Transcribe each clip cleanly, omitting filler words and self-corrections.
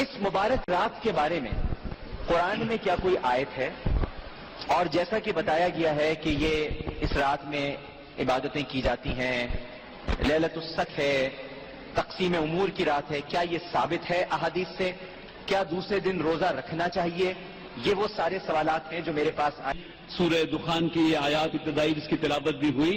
اس مبارک رات کے بارے میں قرآن میں کیا کوئی آیت ہے؟ اور جیسا کہ بتایا گیا ہے کہ یہ اس رات میں عبادتیں کی جاتی ہیں، لیلۃ الصدق ہے، تقسیم امور کی رات ہے، کیا یہ ثابت ہے احادیث سے؟ کیا دوسرے دن روزہ رکھنا چاہیے؟ یہ وہ سارے سوالات ہیں جو میرے پاس آئے۔ سورہ دخان کی یہ آیات ابتدائی جس کی تلاوت بھی ہوئی،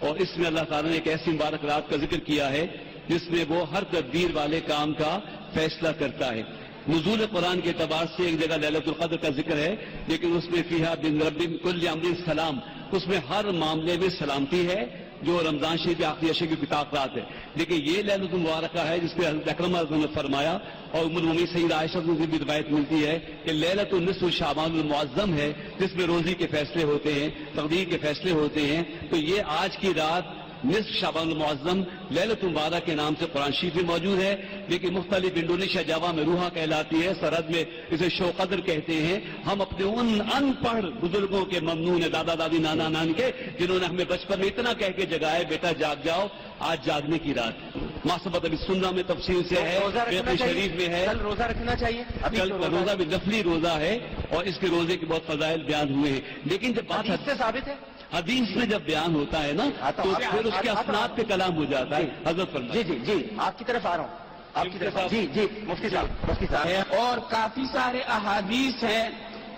اور اس میں اللہ تعالیٰ نے ایک ایسی مبارک رات کا ذکر کیا ہے جس میں وہ ہر تدبیر والے کام کا فیصلہ کرتا ہے۔ نزول قرآن کے اعتبار سے ایک جگہ لیلۃ القدر کا ذکر ہے، لیکن اس میں فیہا بن رب کل امر سلام، اس میں ہر معاملے میں سلامتی ہے، جو رمضان شریف کے آخری عشرے کی کتاب رات ہے۔ لیکن یہ لیلۃ المبارکہ ہے جس پہ حضرت اکرم علیہ وسلم نے فرمایا، اور ام المؤمنین سیدہ عائشہ سے بھی روایت ملتی ہے کہ لیلۃ النصف شعبان المعظم ہے، جس میں روزی کے فیصلے ہوتے ہیں، تقدیر کے فیصلے ہوتے ہیں۔ تو یہ آج کی رات نصف شعبان المعظم لیلۃ المبارک کے نام سے قرآن شریف میں موجود ہے، لیکن مختلف انڈونیشیا جاوا میں روحا کہلاتی ہے، سرحد میں اسے شو قدر کہتے ہیں۔ ہم اپنے ان پڑھ بزرگوں کے ممنون ہیں، دادا دادی نانا نان کے، جنہوں نے ہمیں بچپن میں اتنا کہہ کے جگائے بیٹا جاگ جاؤ، آج جاگنے کی رات ہے۔ ماسبت ابھی سننا میں تفصیل سے ہے، بیت شریف میں ہے، کل روزہ رکھنا چاہیے، کل روزہ بھی نفلی روزہ ہے، اور اس کے روزے کے بہت فضائل بیان ہوئے ہیں۔ لیکن جب بات حدیث سے ثابت ہے، حدیث میں جب بیان ہوتا ہے نا تو پھر اس کے اسناد پہ کلام ہو جاتا ہے۔ حضرت فرمائیں۔ جی آپ کی طرف آ رہا ہوں، آپ کی طرف جی مفتی صاحب۔ اور کافی سارے احادیث ہیں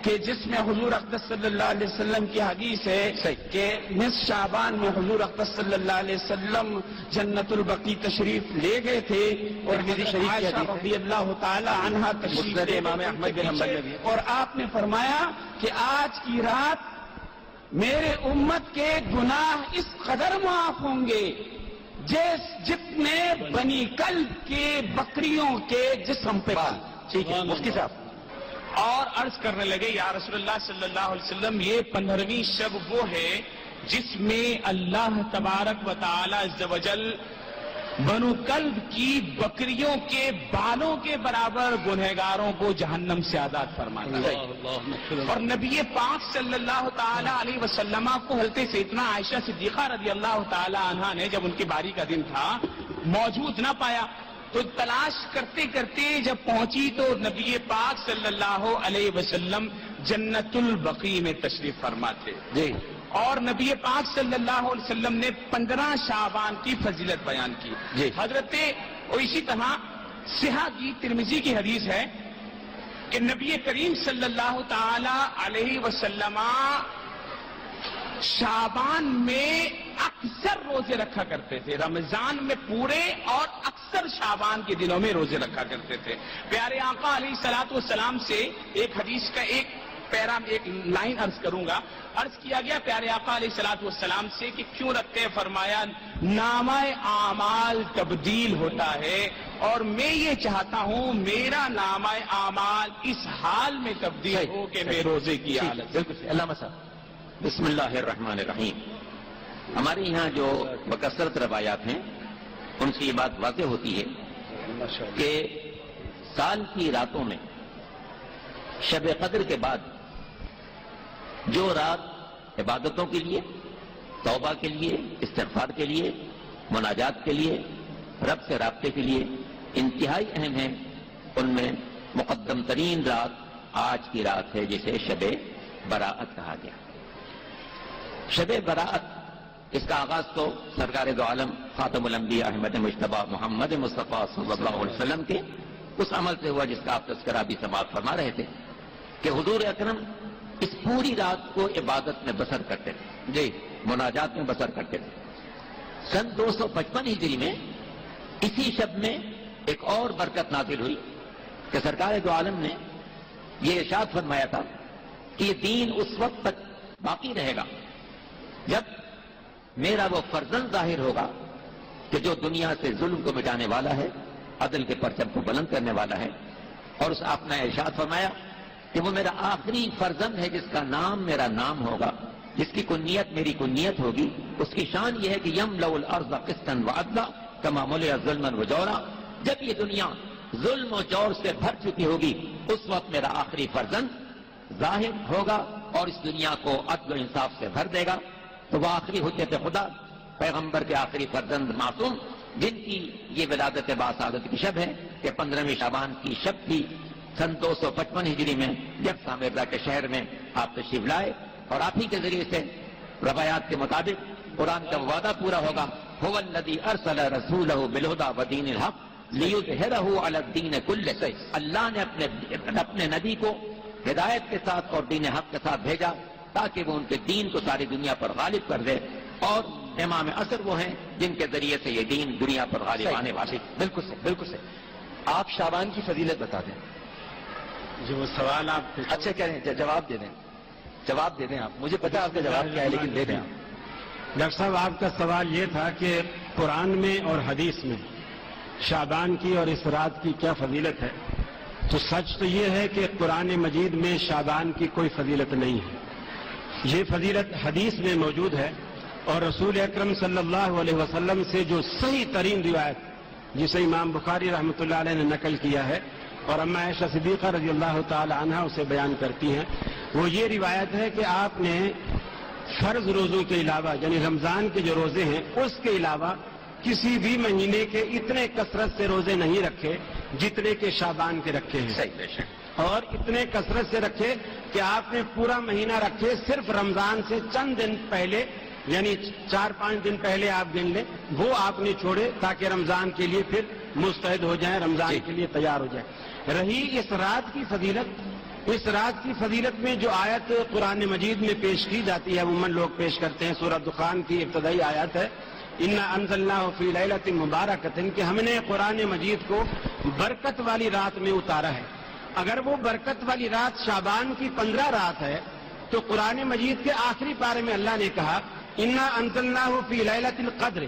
کہ جس میں حضور اقدس صلی اللہ علیہ وسلم کی حدیث ہے کہ نصف شعبان میں حضور اقدس صلی اللہ علیہ وسلم جنت البقیع تشریف لے گئے تھے، اور عائشہ رضی اللہ تعالی عنہا تشریف لے امام احمد بن حنبل میں بھی، اور آپ نے فرمایا کہ آج کی رات میرے امت کے گناہ اس قدر معاف ہوں گے جتنے بنی کلب کے بکریوں کے جسم پہ بال۔ ٹھیک ہے مفتی صاحب۔ اور عرض کرنے لگے یا رسول اللہ صلی اللہ علیہ وسلم، یہ 15ویں شب وہ ہے جس میں اللہ تبارک و تعالی عز و جل بنو کلب کی بکریوں کے بالوں کے برابر گنہگاروں کو جہنم سے آزاد فرماتا ہے۔ اور نبی پاک صلی اللہ تعالی علیہ وسلم کو حضرت سیدنا عائشہ صدیقہ رضی اللہ تعالی عنہا نے جب ان کی باری کا دن تھا موجود نہ پایا، تو تلاش کرتے کرتے جب پہنچی تو نبی پاک صلی اللہ علیہ وسلم جنت البقیع میں تشریف فرما تھے جی۔ اور نبی پاک صلی اللہ علیہ وسلم نے 15 شعبان کی فضیلت بیان کی جی۔ حضرت، اور اسی طرح صحیح کی ترمذی کی حدیث ہے کہ نبی کریم صلی اللہ تعالی علیہ وسلم شعبان میں اکثر روزے رکھا کرتے تھے، رمضان میں پورے اور اکثر شعبان کے دنوں میں روزے رکھا کرتے تھے۔ پیارے آقا علیہ الصلوۃ والسلام سے ایک حدیث کا ایک پیرا ایک لائن عرض کروں گا۔ عرض کیا گیا پیارے آقا علیہ الصلوۃ والسلام سے کہ کیوں رکھتے ہیں؟ فرمایا نامہ اعمال تبدیل ہوتا ہے، اور میں یہ چاہتا ہوں میرا نامہ اعمال اس حال میں تبدیل ہو کہ میں روزے کی حالت۔ بالکل علامہ صاحب۔ بسم اللہ الرحمن الرحیم۔ ہمارے یہاں جو بکثرت روایات ہیں ان سے یہ بات واضح ہوتی ہے کہ سال کی راتوں میں شب قدر کے بعد جو رات عبادتوں کے لیے، توبہ کے لیے، استغفار کے لیے، مناجات کے لیے، رب سے رابطے کے لیے انتہائی اہم ہے، ان میں مقدم ترین رات آج کی رات ہے جسے شب براءت کہا گیا۔ شب براءت اس کا آغاز تو سرکار دو عالم خاتم الانبیاء احمد مجتبیٰ محمد مصطفیٰ صلی اللہ علیہ وسلم کے اس عمل سے ہوا جس کا آپ تذکرہ بھی سماعت فرما رہے تھے کہ حضور اکرم اس پوری رات کو عبادت میں بسر کرتے تھے، جی مناجات میں بسر کرتے تھے۔ سن 255 ہجری میں اسی شب میں ایک اور برکت نازل ہوئی کہ سرکار دو عالم نے یہ ارشاد فرمایا تھا کہ یہ دین اس وقت تک باقی رہے گا جب میرا وہ فرزند ظاہر ہوگا کہ جو دنیا سے ظلم کو مٹانے والا ہے، عدل کے پرچم کو بلند کرنے والا ہے، اور اس آپ نے ارشاد فرمایا کہ وہ میرا آخری فرزند ہے جس کا نام میرا نام ہوگا، جس کی کنیت میری کنیت ہوگی۔ اس کی شان یہ ہے کہ یملأ الارض قسطا وعدلا کما ملئ ظلما وجورا۔ جب یہ دنیا ظلم و جور سے بھر چکی ہوگی اس وقت میرا آخری فرزند ظاہر ہوگا اور اس دنیا کو عدل و انصاف سے بھر دے گا۔ تو وہ آخری حجت خدا، پیغمبر کے آخری فرزند معصوم جن کی یہ ولادت باسعادت کی شب ہے کہ 15ویں شعبان کی شب تھی سن 255 ہجری میں، جب سامرا کے شہر میں آپ تشریف لائے، اور آپ ہی کے ذریعے سے روایات کے مطابق قرآن کا وعدہ پورا ہوگا، هو الذی ارسل رسولہ بالہدی ودین الحق لیظہرہ علی الدین کلہ۔ اللہ نے اپنے نبی کو ہدایت کے ساتھ اور دین حق کے ساتھ بھیجا تاکہ وہ ان کے دین کو ساری دنیا پر غالب کر دے، اور امام عصر وہ ہیں جن کے ذریعے سے یہ دین دنیا پر غالب آنے والے۔ بالکل صحیح، بالکل صحیح۔ آپ شعبان کی فضیلت بتا دیں۔ جو وہ سوال آپ اچھا کہہ رہے ہیں، جواب دے دیں، جواب دے دیں آپ، مجھے پتا آپ کا جواب کیا ہے لیکن دے دیں آپ۔ ڈاکٹر صاحب آپ کا سوال یہ تھا کہ قرآن میں اور حدیث میں شعبان کی اور اس رات کی کیا فضیلت ہے؟ تو سچ تو یہ ہے کہ قرآن مجید میں شعبان کی کوئی فضیلت نہیں ہے، یہ فضیلت حدیث میں موجود ہے، اور رسول اکرم صلی اللہ علیہ وسلم سے جو صحیح ترین روایت جسے امام بخاری رحمۃ اللہ علیہ نے نقل کیا ہے اور اما عائشہ صدیقہ رضی اللہ تعالی عنہا اسے بیان کرتی ہیں، وہ یہ روایت ہے کہ آپ نے فرض روزوں کے علاوہ یعنی رمضان کے جو روزے ہیں اس کے علاوہ کسی بھی مہینے کے اتنے کثرت سے روزے نہیں رکھے جتنے کہ شعبان کے رکھے ہیں، اور اتنے کثرت سے رکھے کہ آپ نے پورا مہینہ رکھے، صرف رمضان سے چند دن پہلے یعنی 4-5 دن پہلے آپ گن لیں، وہ آپ نے چھوڑے تاکہ رمضان کے لیے پھر مستعد ہو جائیں، رمضان کے لیے تیار ہو جائیں۔ رہی اس رات کی فضیلت، اس رات کی فضیلت میں جو آیت قرآن مجید میں پیش کی جاتی ہے، عموماً لوگ پیش کرتے ہیں، سورہ دخان کی ابتدائی آیت ہے انا انزلناہ فی لیلۃ مبارکۃ، کہ ہم نے قرآن مجید کو برکت والی رات میں اتارا ہے۔ اگر وہ برکت والی رات شعبان کی 15 رات ہے تو قرآن مجید کے آخری پارے میں اللہ نے کہا انا انزلناہ فی لیلۃ القدر،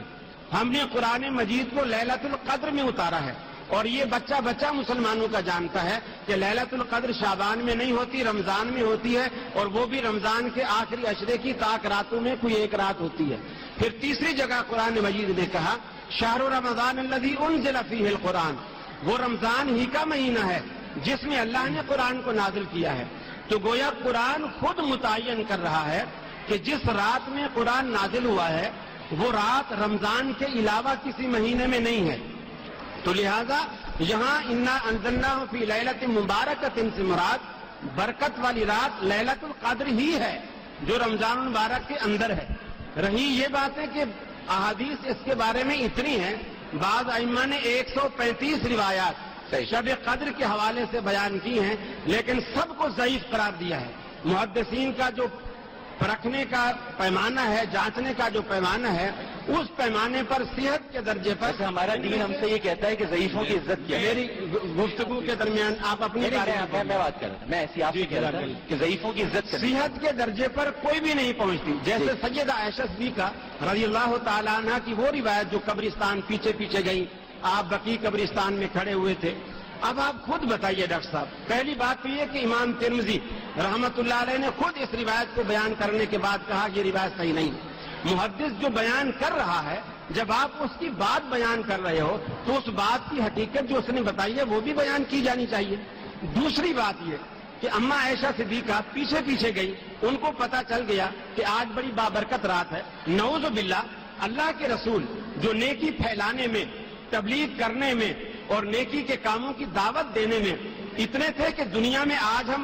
ہم نے قرآن مجید کو لیلۃ القدر میں اتارا ہے، اور یہ بچہ بچہ مسلمانوں کا جانتا ہے کہ لیلۃ القدر شعبان میں نہیں ہوتی، رمضان میں ہوتی ہے، اور وہ بھی رمضان کے آخری عشرے کی طاق راتوں میں کوئی ایک رات ہوتی ہے۔ پھر تیسری جگہ قرآن مجید نے کہا شہر رمضان الذی انزل فیہ القرآن، وہ رمضان ہی کا مہینہ ہے جس میں اللہ نے قرآن کو نازل کیا ہے۔ تو گویا قرآن خود متعین کر رہا ہے کہ جس رات میں قرآن نازل ہوا ہے وہ رات رمضان کے علاوہ کسی مہینے میں نہیں ہے، تو لہذا یہاں انا انزلناہ فی لیلۃ مبارکۃ سے مراد برکت والی رات لیلۃ القدر ہی ہے جو رمضان المبارک کے اندر ہے۔ رہی یہ بات ہے کہ احادیث اس کے بارے میں اتنی ہیں، بعض ائمہ نے 135 روایات شب قدر کے حوالے سے بیان کی ہیں، لیکن سب کو ضعیف قرار دیا ہے۔ محدثین کا جو پرکھنے کا پیمانہ ہے، جانچنے کا جو پیمانہ ہے، اس پیمانے پر صحت کے درجے پر ہمارا دین ہم سے یہ کہتا ہے کہ ضعیفوں کی عزت کیا ہے۔ میری گفتگو کے درمیان آپ اپنی میں بات کر رہا تھا، میں ایسی آپ سے کہہ رہا تھا کہ ضعیفوں کی عزت کریں۔ صحت کے درجے پر کوئی بھی نہیں پہنچتی، جیسے سیدہ عائشہ صدیقہ رضی اللہ تعالیٰ عنہ کی وہ روایت جو قبرستان پیچھے پیچھے گئی، آپ بقیع قبرستان میں کھڑے ہوئے تھے۔ اب آپ خود بتائیے ڈاکٹر صاحب، پہلی بات تو یہ کہ امام ترمذی رحمت اللہ علیہ نے خود اس روایت کو بیان کرنے کے بعد کہا یہ روایت صحیح نہیں۔ محدث جو بیان کر رہا ہے، جب آپ اس کی بات بیان کر رہے ہو تو اس بات کی حقیقت جو اس نے بتائی ہے وہ بھی بیان کی جانی چاہیے۔ دوسری بات یہ کہ اما عائشہ صدیقہ پیچھے پیچھے گئی، ان کو پتا چل گیا کہ آج بڑی بابرکت رات ہے۔ نعوذ باللہ، اللہ کے رسول جو نیکی پھیلانے میں، تبلیغ کرنے میں اور نیکی کے کاموں کی دعوت دینے میں اتنے تھے کہ دنیا میں آج ہم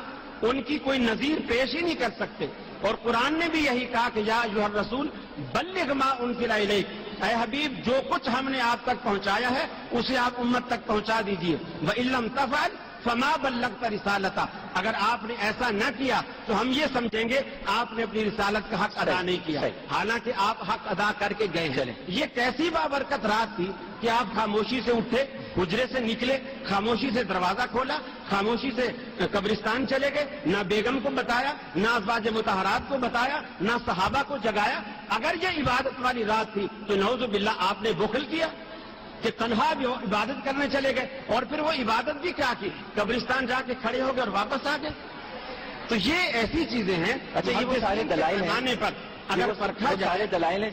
ان کی کوئی نظیر پیش ہی نہیں کر سکتے، اور قرآن نے بھی یہی کہا کہ یا ایھا الرسول بلغ ما انزل الیک، اے حبیب جو کچھ ہم نے آپ تک پہنچایا ہے اسے آپ امت تک پہنچا دیجیے۔ وَإِن لَّمْ تَفْعَلْ فَمَا بَلَّغْتَ رِسَالَتَهُ، اگر آپ نے ایسا نہ کیا تو ہم یہ سمجھیں گے آپ نے اپنی رسالت کا حق ادا نہیں کیا، حالانکہ آپ حق ادا کر کے گئے ہیں۔ یہ کیسی بابرکت رات تھی کہ آپ خاموشی سے اٹھے، حجرے سے نکلے، خاموشی سے دروازہ کھولا، خاموشی سے قبرستان چلے گئے، نہ بیگم کو بتایا، نہ ازواج مطہرات کو بتایا، نہ صحابہ کو جگایا۔ اگر یہ عبادت والی رات تھی تو نعوذ باللہ آپ نے بخل کیا کہ تنہا بھی عبادت کرنے چلے گئے، اور پھر وہ عبادت بھی کیا کی، قبرستان جا کے کھڑے ہو گئے اور واپس آ گئے۔ تو یہ ایسی چیزیں ہیں، اچھا یہ وہ سارے دلائل ہیں پر اگر پرکھا جائے، سارے دلائل ہیں